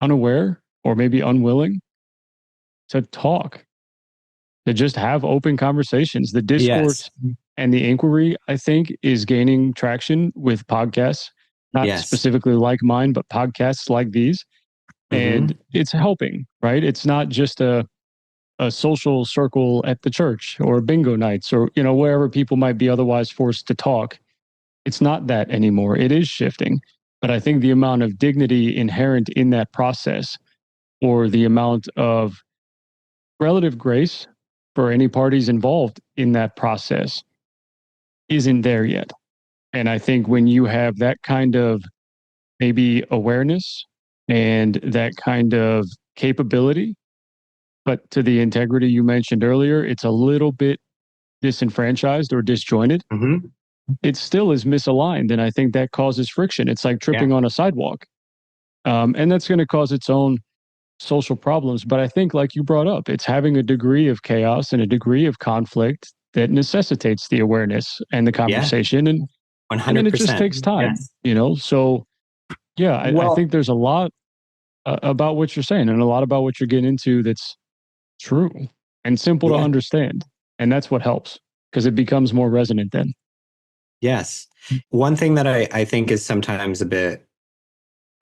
unaware or maybe unwilling to talk, to just have open conversations. The discourse Yes. and the inquiry, I think, is gaining traction with podcasts, not Yes. specifically like mine, but podcasts like these. Mm-hmm. And it's helping, right? It's not just a social circle at the church or bingo nights or, wherever people might be otherwise forced to talk. It's not that anymore. It is shifting. But I think the amount of dignity inherent in that process, or the amount of relative grace for any parties involved in that process, isn't there yet. And I think when you have that kind of maybe awareness and that kind of capability, but to the integrity you mentioned earlier, it's a little bit disenfranchised or disjointed. Mm-hmm. It still is misaligned. And I think that causes friction. It's like Yeah. tripping on a sidewalk. And that's going to cause its own social problems. But I think, like you brought up, it's having a degree of chaos and a degree of conflict that necessitates the awareness and the Yeah. conversation. And then it just 100%. takes time, Yes. So, yeah, I Well, think there's a lot about what you're saying and a lot about what you're getting into that's true and simple to yeah. understand. And that's what helps because it becomes more resonant then. Yes. One thing that I think is sometimes a bit,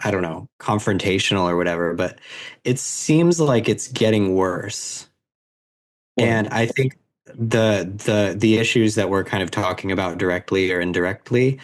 I don't know, confrontational or whatever, but it seems like it's getting worse. And I think the issues that we're kind of talking about directly or indirectly,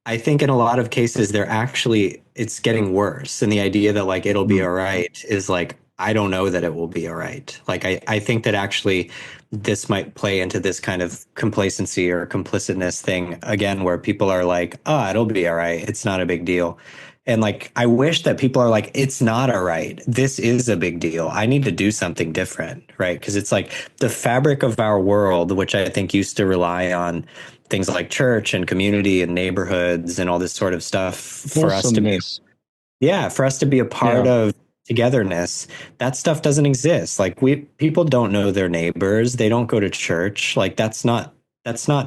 I think in a lot of cases they're actually, it's getting worse. And the idea that like it'll be all right is like, I don't know that it will be all right. Like I think that actually this might play into this kind of complacency or complicitness thing again, where people are like, oh, it'll be all right. It's not a big deal. And like, I wish that people are like, it's not all right. This is a big deal. I need to do something different, right? Because it's like the fabric of our world, which I think used to rely on things like church and community and neighborhoods and all this sort of stuff for us to be, Wholesomeness. yeah, for us to be a part Yeah. of togetherness. That stuff doesn't exist. Like people don't know their neighbors. They don't go to church. Like that's not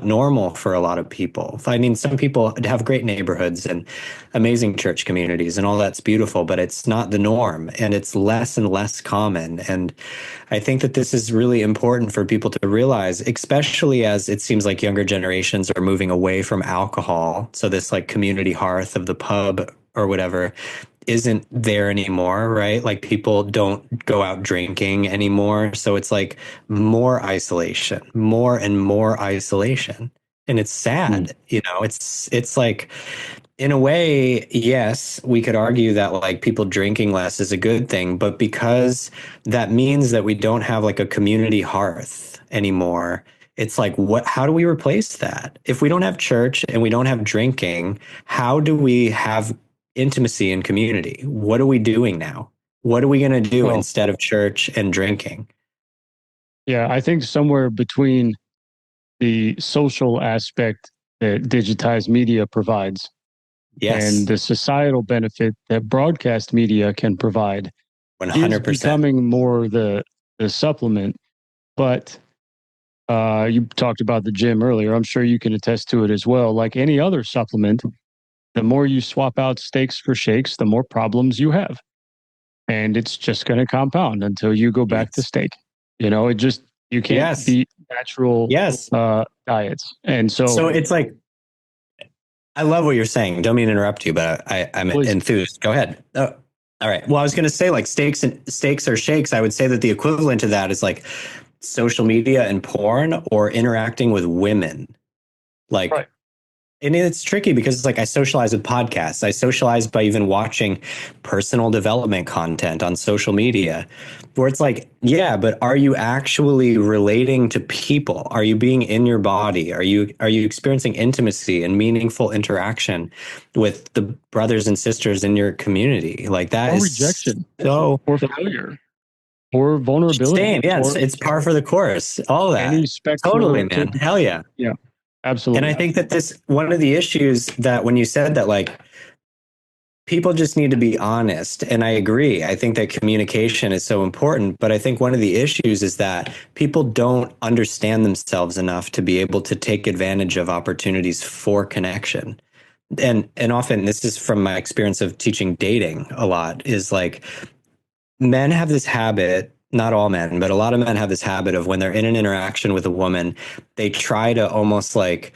normal for a lot of people. I mean, some people have great neighborhoods and amazing church communities and all that's beautiful, but it's not the norm and it's less and less common. And I think that this is really important for people to realize, especially as it seems like younger generations are moving away from alcohol. So this like community hearth of the pub or whatever isn't there anymore, right? Like people don't go out drinking anymore. So it's like more isolation, more and more isolation. And it's sad, you know, it's like in a way, yes, we could argue that like people drinking less is a good thing, but because that means that we don't have like a community hearth anymore, it's like how do we replace that? If we don't have church and we don't have drinking, how do we have intimacy and community? What are we doing now? What are we going to do Well, instead of church and drinking? yeah, I think somewhere between the social aspect that digitized media provides Yes, and the societal benefit that broadcast media can provide is 100%. becoming more the supplement. But you talked about the gym earlier. I'm sure you can attest to it as well. Like any other supplement, the more you swap out steaks for shakes, the more problems you have. And it's just going to compound until you go back to Yes. steak. You know, it just, you can't Yes. beat natural Yes. diets. And so, So it's like, I love what you're saying. Don't mean to interrupt you, but I'm please, enthused. Go ahead. Oh, all right. Well, I was going to say like steaks or shakes. I would say that the equivalent to that is like social media and porn or interacting with women. Like, right. and it's tricky because it's like I socialize with podcasts. I socialize by even watching personal development content on social media where it's like, yeah, but are you actually relating to people? Are you being in your body? Are you experiencing intimacy and meaningful interaction with the brothers and sisters in your community? Like that Or is rejection so or failure or vulnerability same. Yeah, or it's par for the course. All any that. Totally, spectrum. man. Hell yeah. Yeah, And I absolutely. think that this one of the issues that when you said that like people just need to be honest. And I agree. I think that communication is so important. But I think one of the issues is that people don't understand themselves enough to be able to take advantage of opportunities for connection. And often this is from my experience of teaching dating a lot, is like men have this habit, not all men, but a lot of men have this habit of when they're in an interaction with a woman, they try to almost like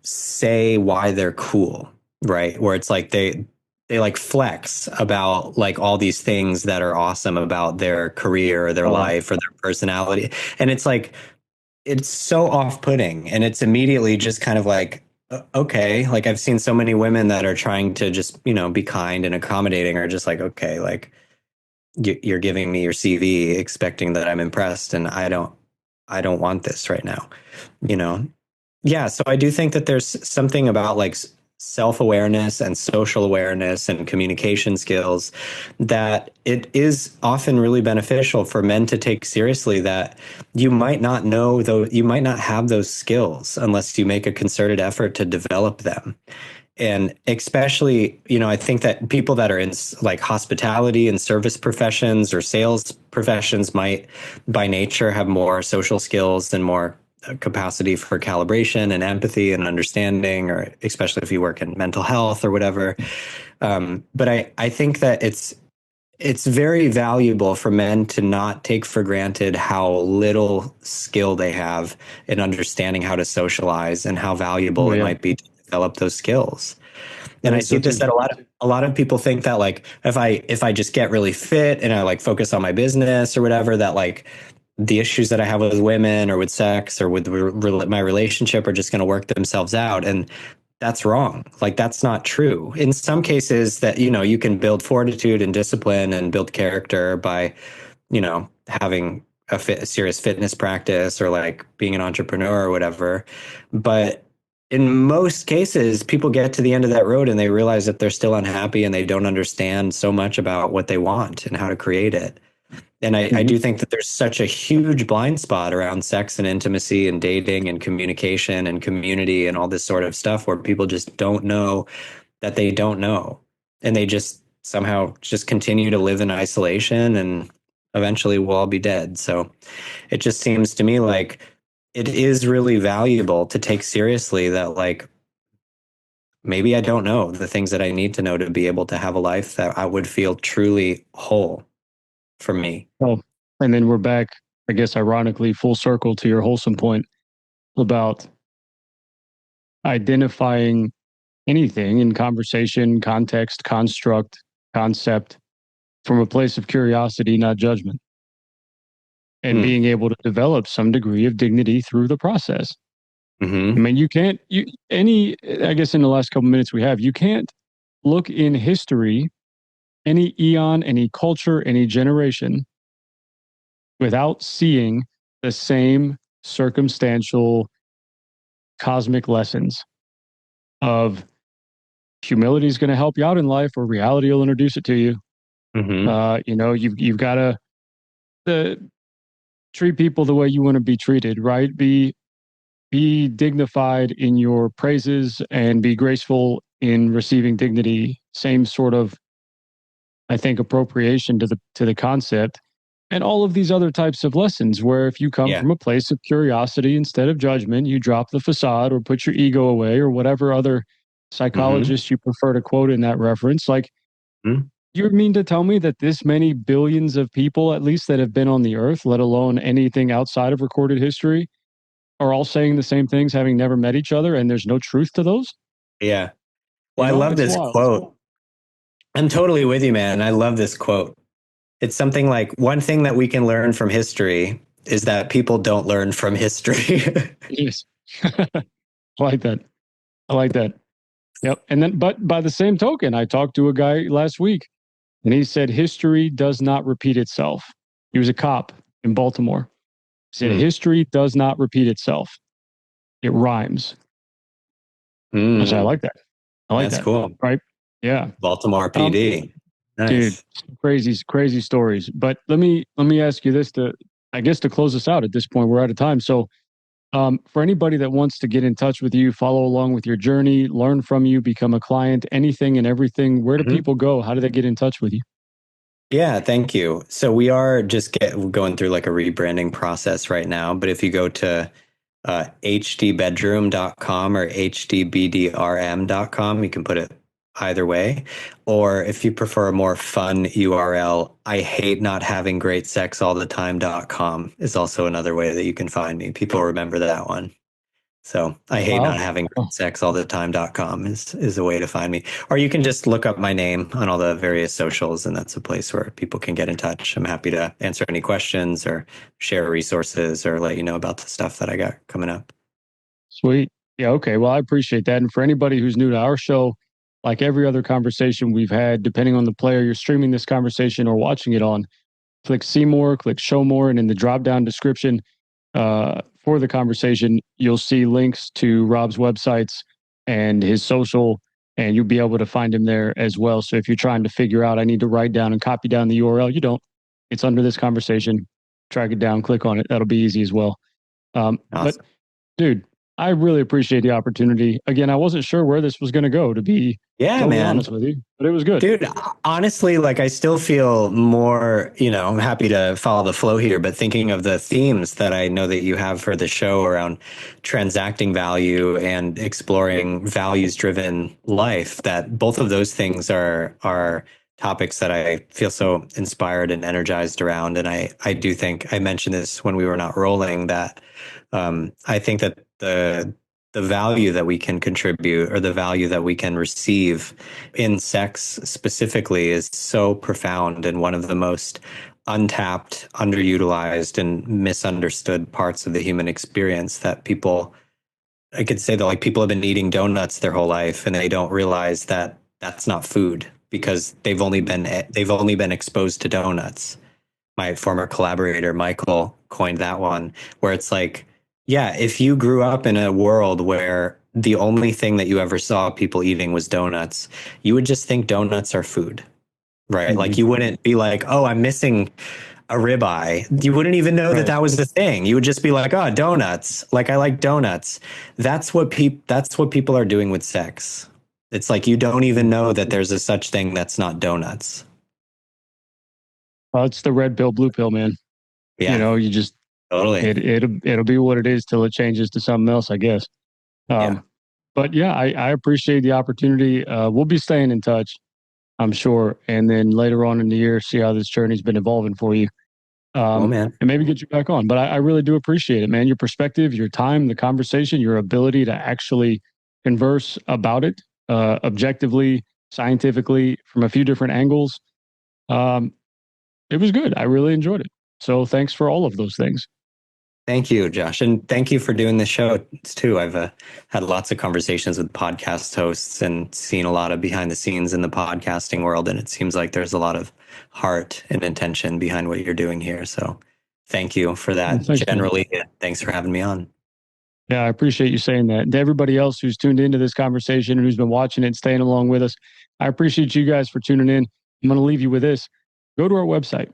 say why they're cool, right? Where it's like they like flex about like all these things that are awesome about their career or their Uh, life or their personality. And it's like it's so off-putting and it's immediately just kind of like okay, like I've seen so many women that are trying to just, you know, be kind and accommodating are just like okay, like you're giving me your CV expecting that I'm impressed and I don't want this right now, you know. Yeah, so I do think that there's something about like self-awareness and social awareness and communication skills that it is often really beneficial for men to take seriously, that you might not know though, you might not have those skills unless you make a concerted effort to develop them. And especially, you know, I think that people that are in like hospitality and service professions or sales professions might by nature have more social skills and more capacity for calibration and empathy and understanding, or especially if you work in mental health or whatever. But I think that it's very valuable for men to not take for granted how little skill they have in understanding how to socialize and how oh valuable it yeah, might be to develop those skills. that And I is, see that's this that a lot of people think that like if I just get really fit and I like focus on my business or whatever, that like the issues that I have with women or with sex or with my relationship are just going to work themselves out. And that's wrong. Like that's not true. In some cases that, you know, you can build fortitude and discipline and build character by, you know, having a serious fitness practice or like being an entrepreneur or whatever. But in most cases, people get to the end of that road and they realize that they're still unhappy and they don't understand so much about what they want and how to create it. And I do think that there's such a huge blind spot around sex and intimacy and dating and communication and community and all this sort of stuff where people just don't know that they don't know. And they just somehow just continue to live in isolation, and eventually we'll all be dead. So it just seems to me like it is really valuable to take seriously that, like, maybe I don't know the things that I need to know to be able to have a life that I would feel truly whole for me. Oh, and then we're back, I guess, ironically, full circle to your wholesome point about identifying anything in conversation, context, construct, concept from a place of curiosity, not judgment, and being able to develop some degree of dignity through the process. I mean, you can't, I guess in the last couple minutes we have, you can't look in history, any eon, any culture, any generation, without seeing the same circumstantial cosmic lessons of humility is going to help you out in life, or reality will introduce it to you. You've got to treat people the way you want to be treated, right? Be dignified in your praises and be graceful in receiving dignity. Same sort of, I think, appropriation to the concept. And all of these other types of lessons where if you come from a place of curiosity instead of judgment, you drop the facade or put your ego away or whatever other psychologist you prefer to quote in that reference. Like, you mean to tell me that this many billions of people, at least, that have been on the earth, let alone anything outside of recorded history, are all saying the same things, having never met each other, and there's no truth to those? Yeah. Well, I love this quote. I'm totally with you, man. I love this quote. It's something like, one thing that we can learn from history is that people don't learn from history. Yes. I like that. I like that. Yep. And then, but by the same token, I talked to a guy last week and he said, history does not repeat itself. He was a cop in Baltimore. He said, history does not repeat itself. It rhymes. I said, I like that. I like That's that. cool. Right. Yeah. Baltimore PD. Nice. Dude, crazy stories. But let me ask you this to close us out at this point. We're out of time. So for anybody that wants to get in touch with you, follow along with your journey, learn from you, become a client, anything and everything, where do people go? How do they get in touch with you? Yeah, thank you. So we are just going through like a rebranding process right now. But if you go to hdbedroom.com or hdbdrm.com, you can put it either way. Or if you prefer a more fun URL, I hate not having great sex all the time.com is also another way that you can find me. People remember that one. So I hate not having sex all the time.com is a way to find me. Or you can just look up my name on all the various socials, and that's a place where people can get in touch. I'm happy to answer any questions or share resources or let you know about the stuff that I got coming up. Sweet. Yeah. Okay. Well, I appreciate that. And for anybody who's new to our show, like every other conversation we've had, depending on the player you're streaming this conversation or watching it on, click see more, click show more, and in the drop down description for the conversation, you'll see links to Rob's websites and his social, and you'll be able to find him there as well. So if you're trying to figure out, I need to write down and copy down the URL, you don't. It's under this conversation. Track it down, click on it. That'll be easy as well. Awesome. But dude, I really appreciate the opportunity. Again, I wasn't sure where this was going to go, to be totally honest with you, but it was good. Dude, honestly, like I still feel more, I'm happy to follow the flow here, but thinking of the themes that I know that you have for the show around transacting value and exploring values-driven life, that both of those things are topics that I feel so inspired and energized around. And I do think, I mentioned this when we were not rolling, that I think that the value that we can contribute or the value that we can receive in sex specifically is so profound and one of the most untapped, underutilized, and misunderstood parts of the human experience that people, I could say that like people have been eating donuts their whole life and they don't realize that that's not food because they've only been exposed to donuts. My former collaborator, Michael, coined that one where it's like, yeah, if you grew up in a world where the only thing that you ever saw people eating was donuts, you would just think donuts are food, right? Mm-hmm. Like you wouldn't be like, oh, I'm missing a ribeye. You wouldn't even know that that was the thing. You would just be like, oh, donuts. Like I like donuts. That's what people are doing with sex. It's like you don't even know that there's a such thing that's not donuts. Well, it's the red pill, blue pill, man. Yeah. You know, you just Totally. it'll be what it is till it changes to something else, I guess. But yeah, I appreciate the opportunity. We'll be staying in touch, I'm sure, and then later on in the year, see how this journey's been evolving for you. Oh man. And maybe get you back on. But I really do appreciate it, man. Your perspective, your time, the conversation, your ability to actually converse about it objectively, scientifically, from a few different angles. It was good. I really enjoyed it. So thanks for all of those things. Thank you, Josh. And thank you for doing this show too. I've had lots of conversations with podcast hosts and seen a lot of behind the scenes in the podcasting world. And it seems like there's a lot of heart and intention behind what you're doing here. So thank you for that. Thanks, generally. Thanks for having me on. Yeah, I appreciate you saying that. And to everybody else who's tuned into this conversation and who's been watching it and staying along with us, I appreciate you guys for tuning in. I'm going to leave you with this. Go to our website,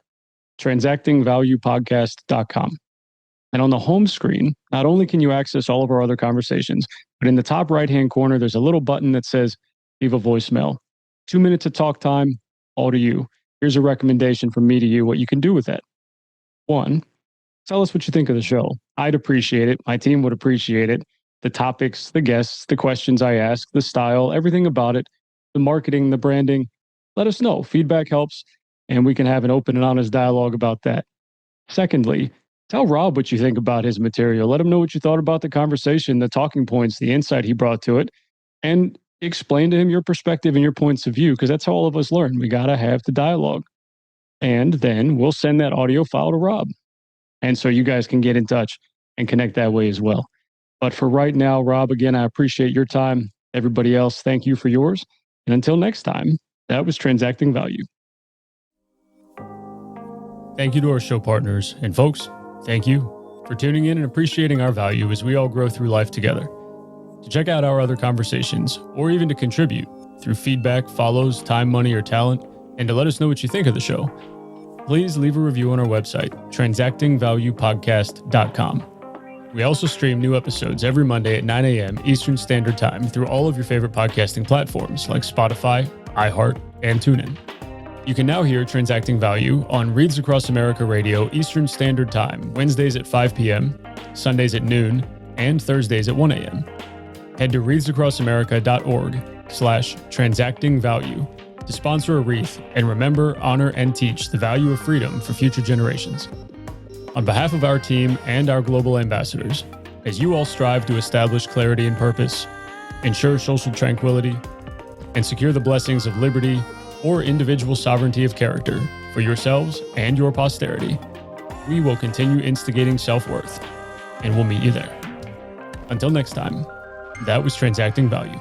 transactingvaluepodcast.com. And on the home screen, not only can you access all of our other conversations, but in the top right-hand corner, there's a little button that says, leave a voicemail. 2 minutes of talk time, all to you. Here's a recommendation from me to you, what you can do with that. 1, tell us what you think of the show. I'd appreciate it. My team would appreciate it. The topics, the guests, the questions I ask, the style, everything about it, the marketing, the branding. Let us know. Feedback helps, and we can have an open and honest dialogue about that. Secondly, tell Rob what you think about his material. Let him know what you thought about the conversation, the talking points, the insight he brought to it, and explain to him your perspective and your points of view, because that's how all of us learn. We got to have the dialogue. And then we'll send that audio file to Rob. And so you guys can get in touch and connect that way as well. But for right now, Rob, again, I appreciate your time. Everybody else, thank you for yours. And until next time, that was Transacting Value. Thank you to our show partners. And folks, thank you for tuning in and appreciating our value as we all grow through life together. To check out our other conversations, or even to contribute through feedback, follows, time, money, or talent, and to let us know what you think of the show, please leave a review on our website, transactingvaluepodcast.com. We also stream new episodes every Monday at 9 a.m. Eastern Standard Time through all of your favorite podcasting platforms like Spotify, iHeart, and TuneIn. You can now hear Transacting Value on Reads Across America Radio Eastern Standard Time, Wednesdays at 5 p.m., Sundays at noon, and Thursdays at 1 a.m. Head to readsaccrossAmerica.org/transactingvalue to sponsor a wreath and remember, honor, and teach the value of freedom for future generations. On behalf of our team and our global ambassadors, as you all strive to establish clarity and purpose, ensure social tranquility, and secure the blessings of liberty or individual sovereignty of character for yourselves and your posterity, we will continue instigating self-worth, and we'll meet you there. Until next time, that was Transacting Value.